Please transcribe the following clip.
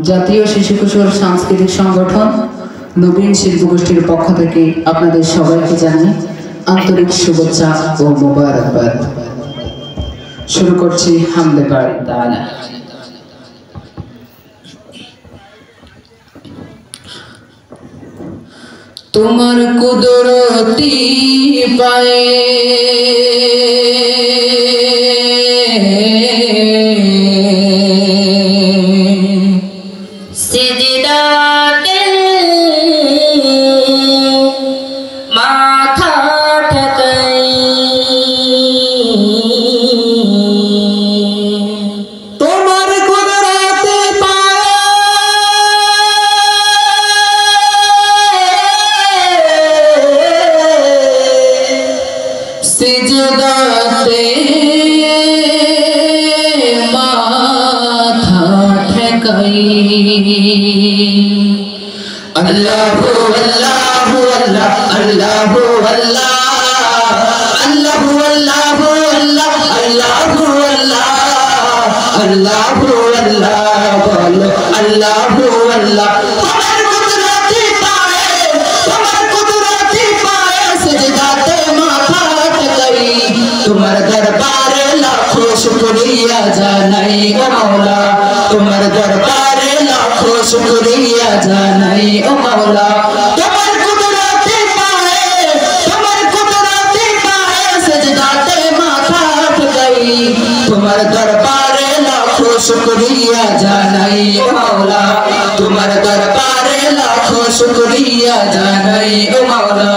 জাতীয় শিশু কিশোর সাংস্কৃতিক সংগঠন নবীন শিল্পগোষ্ঠীর পক্ষ থেকে আপনাদের সবাইকে জানাই আন্তরিক শুভেচ্ছা ও মোবারকবাদ। শুরু করছি হামদে বাড়ি তাআলা। তোমার কুদরতি পায়ে সিজদাতে মাথা ঠেকাই, তোমার কুদরতি পায়ে সিজদাতে মাথা ঠেকাই। আল্লাহু আল্লাহু আল্লাহ আল্লাহু আল্লাহ আল্লাহু আল্লাহু আল্লাহ আল্লাহু আল্লাহ আল্লাহু আল্লাহ বলো আল্লাহু আল্লাহ। তোমার কুদরতি পায়ে, তোমার কুদরতি পায়ে সিজদাতে মাথা ঠেকাই, তোমার দরবারে লাখো শুকরিয়া জানাই ও মাওলা, তোমার দরবারে লাখো শুকরিয়া জানাই ও মাওলা। তোমার কুদরতি পায়ে, তোমার কুদরতি পায়ে সিজদাতে মাথা ঠেকাই, তোমার দরবারে লাখো শুকরিয়া জানাই ও মাওলা, তোমার দরবারে লাখো শুকরিয়া জানাই ও মাওলা।